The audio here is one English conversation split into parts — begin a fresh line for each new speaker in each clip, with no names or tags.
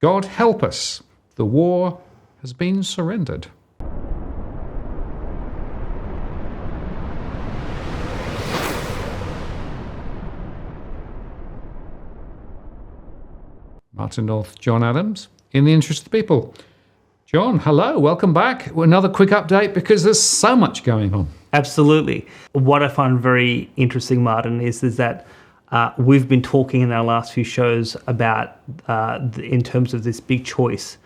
God help us, the war has been surrendered. Martin North, John Adams, in the interest of the people. John, hello, welcome back. Another quick update because there's so much going on.
Absolutely. What I find very interesting, Martin, is that we've been talking in our last few shows about, in terms of this big choice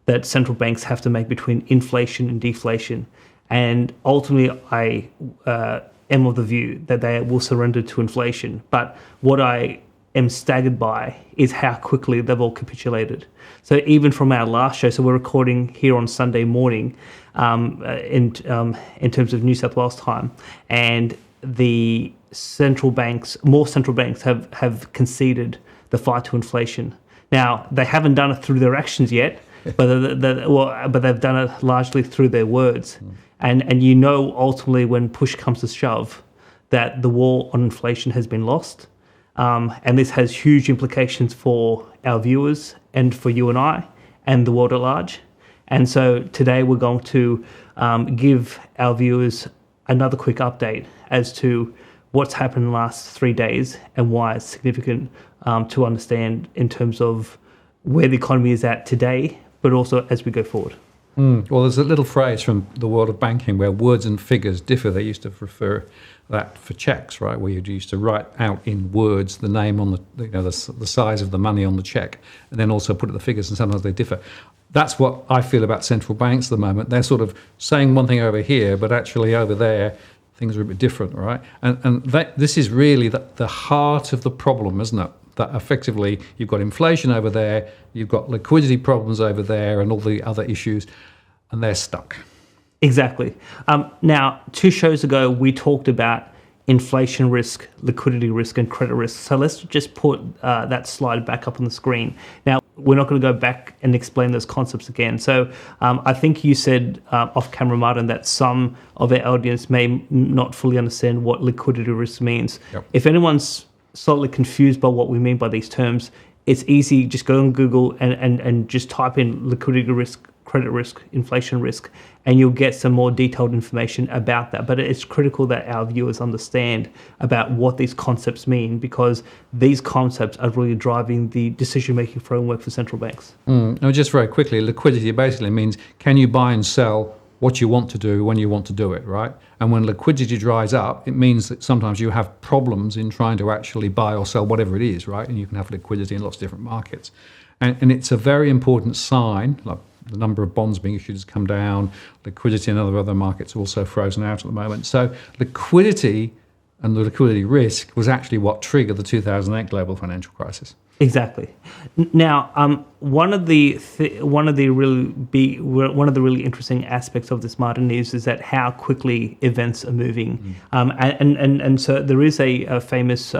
that central banks have to make between inflation and deflation. And ultimately, I am of the view that they will surrender to inflation. But what I am staggered by is how quickly they've all capitulated. So even from our last show, so we're recording here on Sunday morning in terms of New South Wales time, and the more central banks have conceded the fight to inflation. Now, they haven't done it through their actions yet, but they've done it largely through their words. And ultimately when push comes to shove, that the war on inflation has been lost. And this has huge implications for our viewers and for you and I and the world at large. And so today we're going to give our viewers another quick update as to what's happened in the last 3 days and why it's significant to understand in terms of where the economy is at today, but also as we go forward.
Well, there's a little phrase from the world of banking where words and figures differ. They used to refer that for checks, right, where you used to write out in words the name on the size of the money on the check, and then also put the figures, and sometimes they differ. That's what I feel about central banks at the moment. They're sort of saying one thing over here, but actually over there things are a bit different, right? And this is really the heart of the problem, isn't it? That effectively you've got inflation over there, you've got liquidity problems over there, and all the other issues, and they're stuck.
Exactly. Now, 2 shows ago, we talked about inflation risk, liquidity risk, and credit risk. So let's just put that slide back up on the screen. Now, we're not going to go back and explain those concepts again. So I think you said off camera, Martin, that some of our audience may not fully understand what liquidity risk means.
Yep.
If anyone's slightly confused by what we mean by these terms, it's easy. Just go on Google and just type in liquidity risk, credit risk, inflation risk, and you'll get some more detailed information about that. But it's critical that our viewers understand about what these concepts mean, because these concepts are really driving the decision-making framework for central banks.
Now, just very quickly, liquidity basically means can you buy and sell what you want to do when you want to do it, right? And when liquidity dries up, it means that sometimes you have problems in trying to actually buy or sell whatever it is, right? And you can have liquidity in lots of different markets. And it's a very important sign, like the number of bonds being issued has come down, liquidity in other markets are also frozen out at the moment. So liquidity and the liquidity risk was actually what triggered the 2008 global financial crisis.
Exactly. Now, one of the really interesting aspects of this, Martin, is that how quickly events are moving, and so there is a famous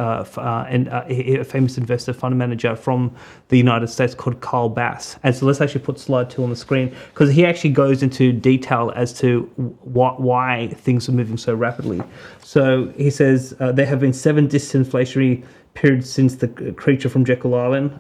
investor fund manager from the United States called Carl Bass. And so let's actually put slide 2 on the screen, because he actually goes into detail as to why things are moving so rapidly. So he says there have been 7 disinflationary periods since the creature from Jekyll Island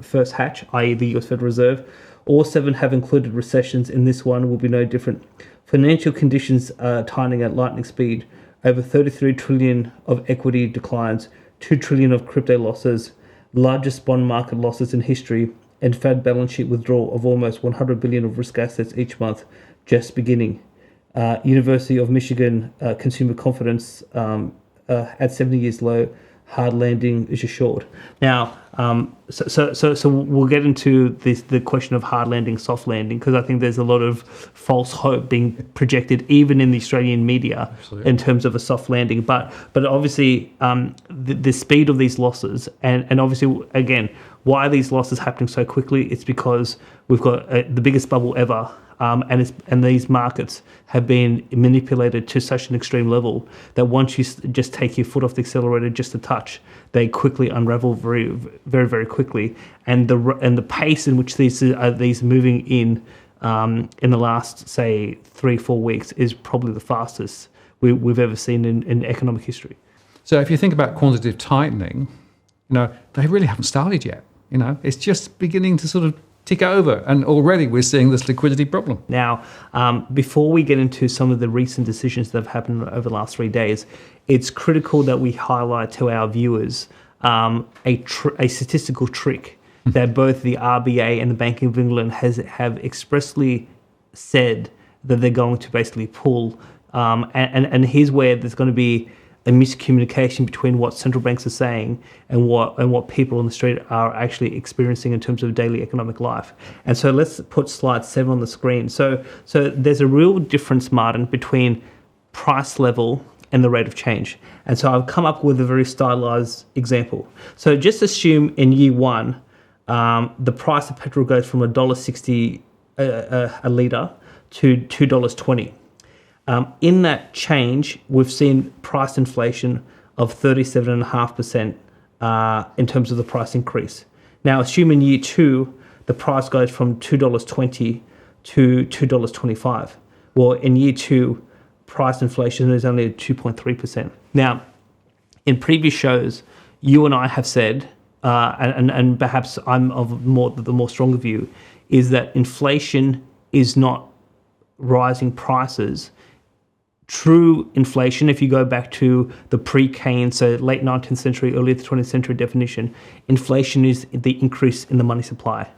first hatch, i.e. the US Federal Reserve. All 7 have included recessions, and this one will be no different. Financial conditions are tightening at lightning speed. Over 33 trillion of equity declines, 2 trillion of crypto losses, largest bond market losses in history, and Fed balance sheet withdrawal of almost 100 billion of risk assets each month, just beginning. University of Michigan consumer confidence at 70 years low. Hard landing is assured. Now, so we'll get into the question of hard landing, soft landing, because I think there's a lot of false hope being projected even in the Australian media. Absolutely. In terms of a soft landing. But obviously the speed of these losses and obviously again, why are these losses happening so quickly? It's because we've got the biggest bubble ever. And these markets have been manipulated to such an extreme level that once you just take your foot off the accelerator just a touch, they quickly unravel very, very, very quickly. And the pace in which these moving in the last, say, 3-4 weeks is probably the fastest we've ever seen in economic history.
So if you think about quantitative tightening, they really haven't started yet. It's just beginning to sort of tick over. And already we're seeing this liquidity problem.
Now, before we get into some of the recent decisions that have happened over the last 3 days, it's critical that we highlight to our viewers a statistical trick that both the RBA and the Bank of England have expressly said that they're going to basically pull. And here's where there's going to be a miscommunication between what central banks are saying and what people on the street are actually experiencing in terms of daily economic life. And so let's put slide 7 on the screen. So there's a real difference, Martin, between price level and the rate of change. And so I've come up with a very stylized example. So just assume in year 1, the price of petrol goes from $1.60 a litre to $2.20. In that change, we've seen price inflation of 37.5% in terms of the price increase. Now, assume in year 2, the price goes from $2.20 to $2.25. Well, in year 2, price inflation is only at 2.3%. Now, in previous shows, you and I have said, and perhaps I'm of the more stronger view, is that inflation is not rising prices. True inflation, if you go back to the pre-Keynes, so late 19th century, early 20th century definition, inflation is the increase in the money supply.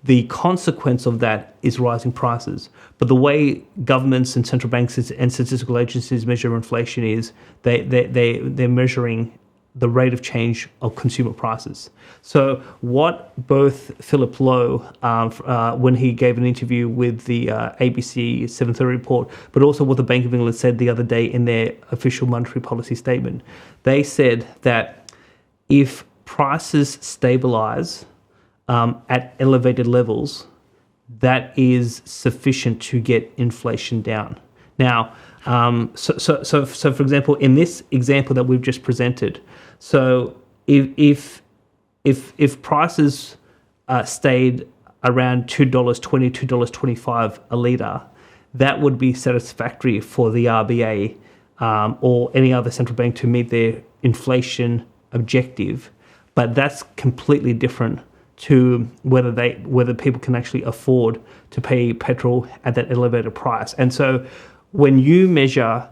The consequence of that is rising prices. But the way governments and central banks and statistical agencies measure inflation is they're measuring the rate of change of consumer prices. So what both Philip Lowe, when he gave an interview with the ABC 7:30 report, but also what the Bank of England said the other day in their official monetary policy statement, they said that if prices stabilise at elevated levels, that is sufficient to get inflation down. Now, so for example, in this example that we've just presented, so if prices stayed around $2.20, $2.25 a litre, that would be satisfactory for the RBA or any other central bank to meet their inflation objective. But that's completely different to whether people can actually afford to pay petrol at that elevated price. And so when you measure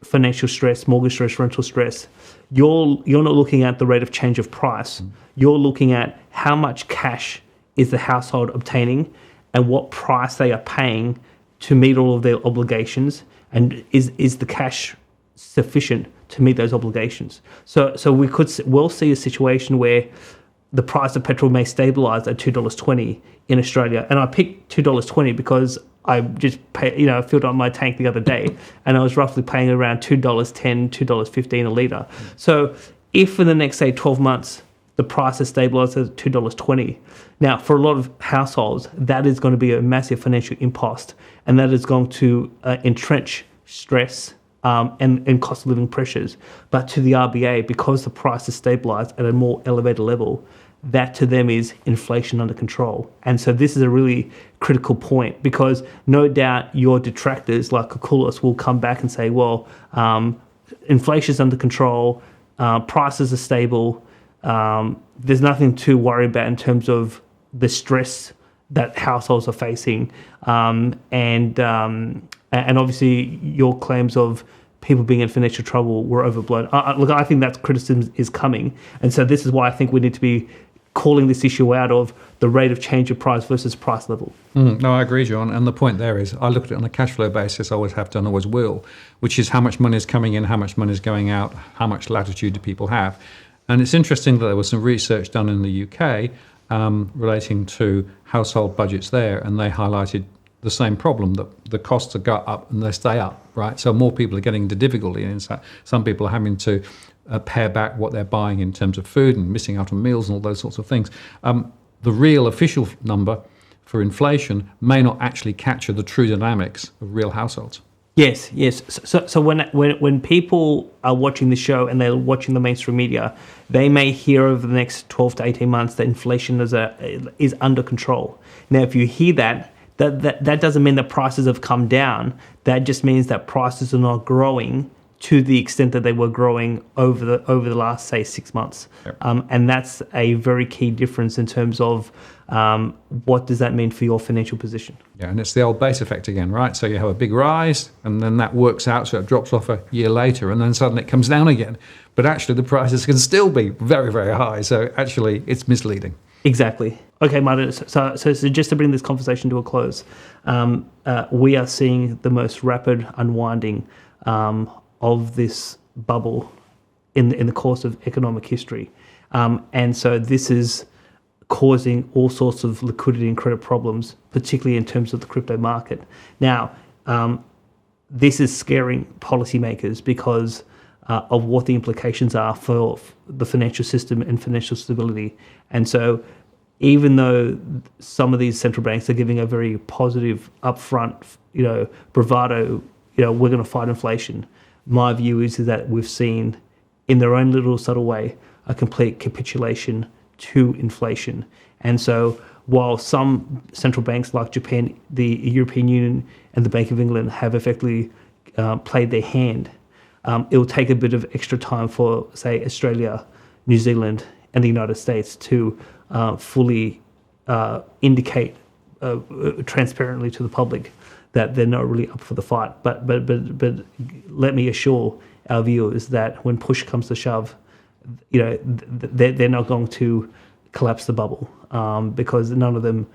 financial stress, mortgage stress, rental stress, you're not looking at the rate of change of price. You're looking at how much cash is the household obtaining and what price they are paying to meet all of their obligations, and is the cash sufficient to meet those obligations. So we could well see a situation where the price of petrol may stabilise at $2.20 in Australia. And I picked $2.20 because I just filled up my tank the other day, and I was roughly paying around $2.10, $2.15 a litre. So if in the next, say, 12 months, the price has stabilised at $2.20, now for a lot of households, that is going to be a massive financial impost, and that is going to entrench stress and cost of living pressures. But to the RBA, because the price is stabilised at a more elevated level, that to them is inflation under control. And so this is a really critical point, because no doubt your detractors like Capitulation will come back and say, well, inflation is under control, prices are stable, there's nothing to worry about in terms of the stress that households are facing, and obviously your claims of people being in financial trouble were overblown. Look, I think that criticism is coming, and so this is why I think we need to be calling this issue out of the rate of change of price versus price level.
No, I agree, John. And the point there is, I look at it on a cash flow basis. I always have done, always will, which is how much money is coming in, how much money is going out, how much latitude do people have. And it's interesting that there was some research done in the UK relating to household budgets there, and they highlighted the same problem, that the costs have got up and they stay up, right? So more people are getting into difficulty, and some people are having to pare back what they're buying in terms of food and missing out on meals and all those sorts of things. The real official number for inflation may not actually capture the true dynamics of real households.
Yes. So when people are watching the show and they're watching the mainstream media, they may hear over the next 12 to 18 months that inflation is under control. Now, if you hear that doesn't mean that prices have come down. That just means that prices are not growing to the extent that they were growing over the last, say, 6 months.
Yep.
And that's a very key difference in terms of what does that mean for your financial position.
Yeah, and it's the old base effect again, right? So you have a big rise, and then that works out, so it drops off a year later, and then suddenly it comes down again. But actually, the prices can still be very, very high. So actually, it's misleading.
Exactly. Okay, Martin, so just to bring this conversation to a close, we are seeing the most rapid unwinding of this bubble in the course of economic history. And so this is causing all sorts of liquidity and credit problems, particularly in terms of the crypto market. Now, this is scaring policymakers because of what the implications are for the financial system and financial stability. And so even though some of these central banks are giving a very positive upfront, bravado, we're going to fight inflation, my view is that we've seen, in their own little subtle way, a complete capitulation to inflation. And so while some central banks like Japan, the European Union, and the Bank of England have effectively played their hand, it will take a bit of extra time for, say, Australia, New Zealand, and the United States to fully indicate transparently to the public that they're not really up for the fight. But let me assure our viewers that when push comes to shove, they're not going to collapse the bubble because none of them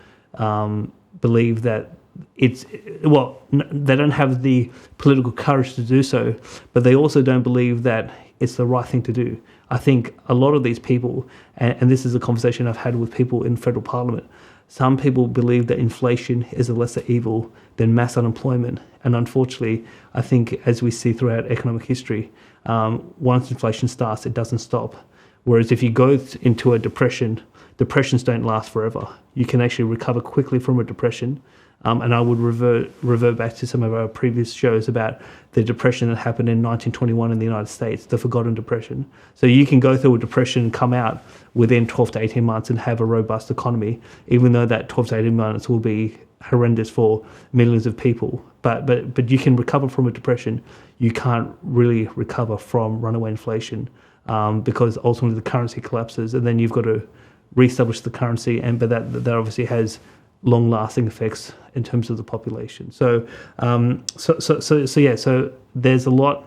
believe that they don't have the political courage to do so, but they also don't believe that it's the right thing to do. I think a lot of these people, and this is a conversation I've had with people in federal parliament, some people believe that inflation is a lesser evil than mass unemployment. And unfortunately, I think as we see throughout economic history, once inflation starts, it doesn't stop. Whereas if you go into a depression, depressions don't last forever. You can actually recover quickly from a depression. And I would revert back to some of our previous shows about the depression that happened in 1921 in the United States, the forgotten depression. So you can go through a depression and come out within 12 to 18 months and have a robust economy, even though that 12 to 18 months will be horrendous for millions of people. But you can recover from a depression. You can't really recover from runaway inflation because ultimately the currency collapses, and then you've got to reestablish the currency, but that obviously has long-lasting effects in terms of the population. So there's a lot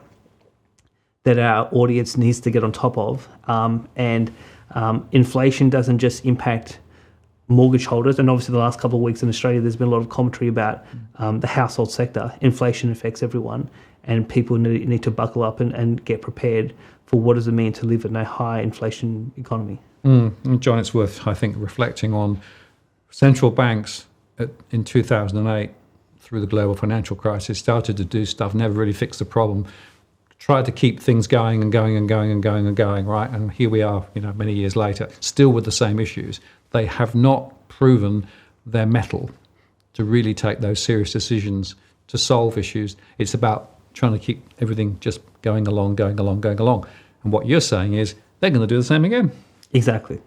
that our audience needs to get on top of, and inflation doesn't just impact mortgage holders. And obviously, the last couple of weeks in Australia, there's been a lot of commentary about the household sector. Inflation affects everyone, and people need to buckle up and get prepared for what does it mean to live in a high inflation economy.
John, it's worth, I think, reflecting on central banks in 2008, through the global financial crisis, started to do stuff, never really fixed the problem, tried to keep things going and going and going and going and going, right? And here we are, many years later, still with the same issues. They have not proven their mettle to really take those serious decisions to solve issues. It's about trying to keep everything just going along. And what you're saying is they're going to do the same again.
Exactly.